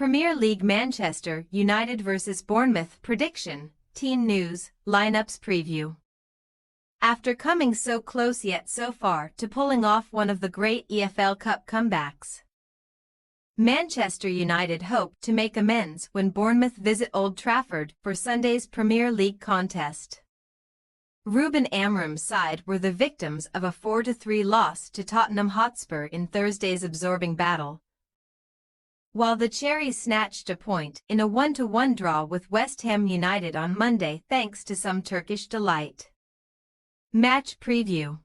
Premier League Manchester United vs Bournemouth prediction, team news, lineups preview. After coming so close yet so far to pulling off one of the great EFL Cup comebacks, Manchester United hope to make amends when Bournemouth visit Old Trafford for Sunday's Premier League contest. Ruben Amorim's side were the victims of a 4-3 loss to Tottenham Hotspur in Thursday's absorbing battle, while the Cherries snatched a point in a 1-1 draw with West Ham United on Monday thanks to some Turkish delight. Match preview.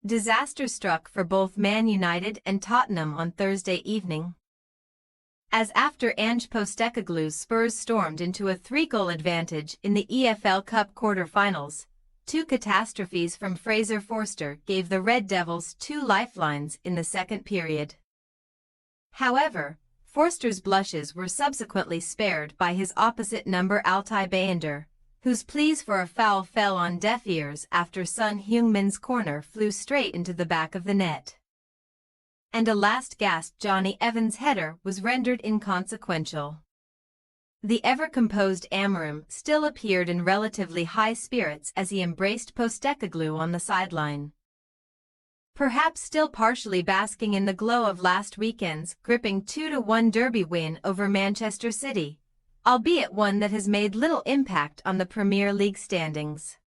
Disaster struck for both Man United and Tottenham on Thursday evening, as after Ange Postecoglou's Spurs stormed into a 3-goal advantage in the EFL Cup quarter-finals, two catastrophes from Fraser Forster gave the Red Devils two lifelines in the second period. However, Forster's blushes were subsequently spared by his opposite number Altay Bayındır, whose pleas for a foul fell on deaf ears after Son Heung-min's corner flew straight into the back of the net, and a last-gasp Johnny Evans header was rendered inconsequential. The ever-composed Amorim still appeared in relatively high spirits as he embraced Postecoglou on the sideline, perhaps still partially basking in the glow of last weekend's gripping 2-1 derby win over Manchester City, albeit one that has made little impact on the Premier League standings.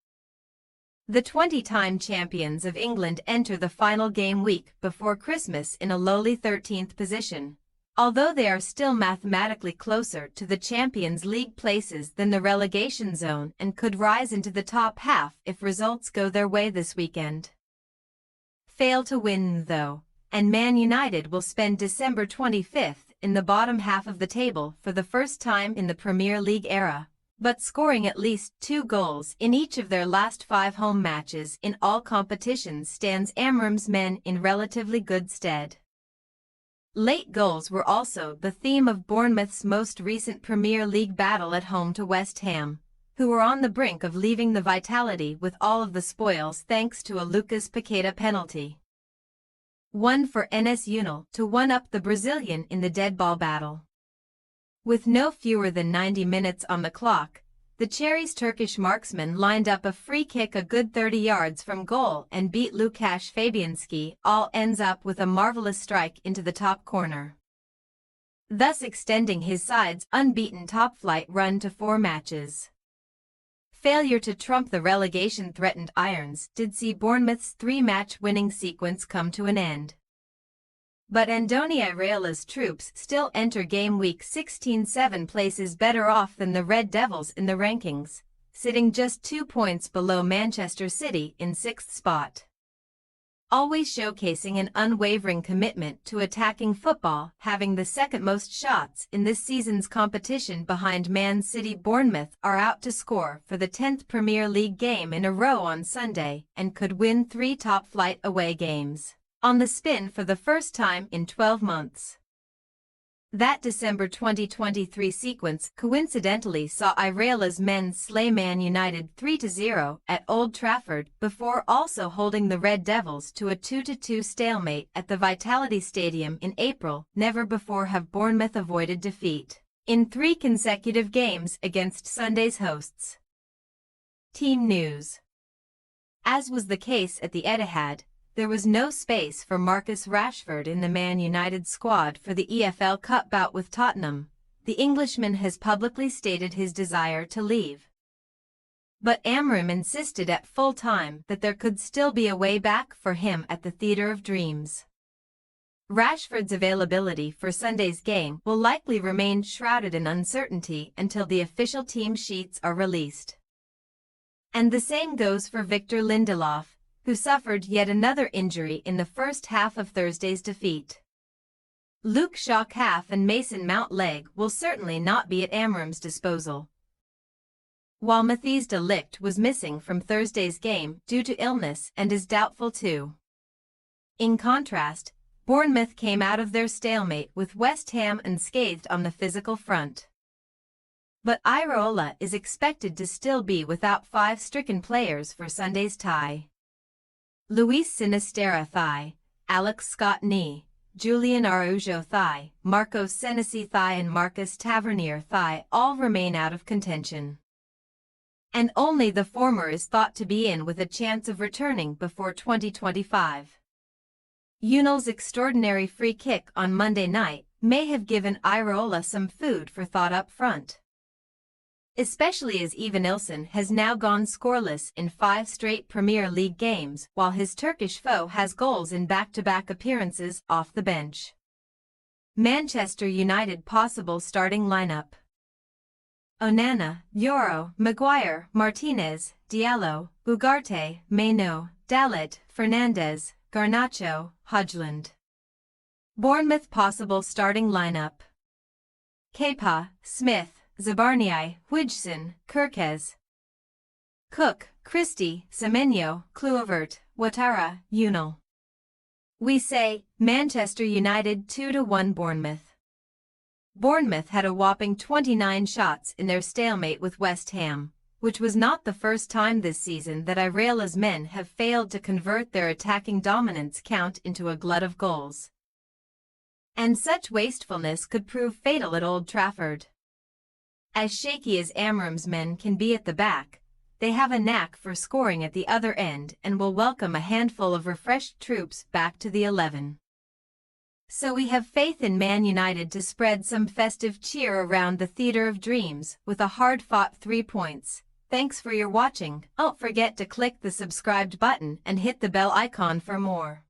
The 20-time champions of England enter the final game week before Christmas in a lowly 13th position, although they are still mathematically closer to the Champions League places than the relegation zone and could rise into the top half if results go their way this weekend. Fail to win, though, and Man United will spend December 25th in the bottom half of the table for the first time in the Premier League era, but scoring at least 2 goals in each of their last 5 home matches in all competitions stands Amorim's men in relatively good stead. Late goals were also the theme of Bournemouth's most recent Premier League battle at home to West Ham, who were on the brink of leaving the Vitality with all of the spoils thanks to a Lucas Paqueta penalty, one for Enes Ünal to one-up the Brazilian in the dead ball battle. With no fewer than 90 minutes on the clock, the Cherries' Turkish marksman lined up a free kick a good 30 yards from goal and beat Łukasz Fabianski, all ends up with a marvelous strike into the top corner, thus extending his side's unbeaten top-flight run to 4 matches. Failure to trump the relegation-threatened Irons did see Bournemouth's 3-match winning sequence come to an end. But Andoni Iraola's troops still enter game week 16 7 places better off than the Red Devils in the rankings, sitting just 2 points below Manchester City in 6th spot. Always showcasing an unwavering commitment to attacking football, having the second most shots in this season's competition behind Man City. Bournemouth are out to score for the 10th Premier League game in a row on Sunday and could win 3 top-flight away games on the spin for the first time in 12 months. That December 2023 sequence coincidentally saw Iraola's men slay Man United 3-0 at Old Trafford before also holding the Red Devils to a 2-2 stalemate at the Vitality Stadium in April. Never before have Bournemouth avoided defeat in 3 consecutive games against Sunday's hosts. Team news. As was the case at the Etihad, there was no space for Marcus Rashford in the Man United squad for the EFL Cup bout with Tottenham. The Englishman has publicly stated his desire to leave, but Amorim insisted at full time that there could still be a way back for him at the Theatre of Dreams. Rashford's availability for Sunday's game will likely remain shrouded in uncertainty until the official team sheets are released. And the same goes for Victor Lindelof, who suffered yet another injury in the first half of Thursday's defeat. Luke Shaw calf and Mason Mount leg will certainly not be at Amorim's disposal, while Matthijs de Ligt was missing from Thursday's game due to illness and is doubtful too. In contrast, Bournemouth came out of their stalemate with West Ham unscathed on the physical front. But Iraola is expected to still be without 5 stricken players for Sunday's tie. Luis Sinisterra thigh, Alex Scott knee, Julian Araujo thigh, Marcos Senesi thigh and Marcus Tavernier thigh all remain out of contention. And only the former is thought to be in with a chance of returning before 2025. Unal's extraordinary free kick on Monday night may have given Iraola some food for thought up front. Especially as Evanilson has now gone scoreless in 5 straight Premier League games while his Turkish foe has goals in back-to-back appearances off the bench. Manchester United possible starting lineup: Onana, Yoro, Maguire, Martinez, Diallo, Ugarte, Maino, Dalit, Fernandez, Garnacho, Højlund. Bournemouth possible starting lineup: Kepa, Smith, Zabarnyi, Huijsen, Kirkez, Cook, Christie, Semenyo, Kluivert, Ouattara, Unal. We say, Manchester United 2-1 Bournemouth. Bournemouth had a whopping 29 shots in their stalemate with West Ham, which was not the first time this season that Iraola's men have failed to convert their attacking dominance count into a glut of goals. And such wastefulness could prove fatal at Old Trafford. As shaky as Amorim's men can be at the back, they have a knack for scoring at the other end and will welcome a handful of refreshed troops back to the 11. So we have faith in Man United to spread some festive cheer around the Theatre of Dreams with a hard-fought 3 points. Thanks for your watching. Don't forget to click the subscribed button and hit the bell icon for more.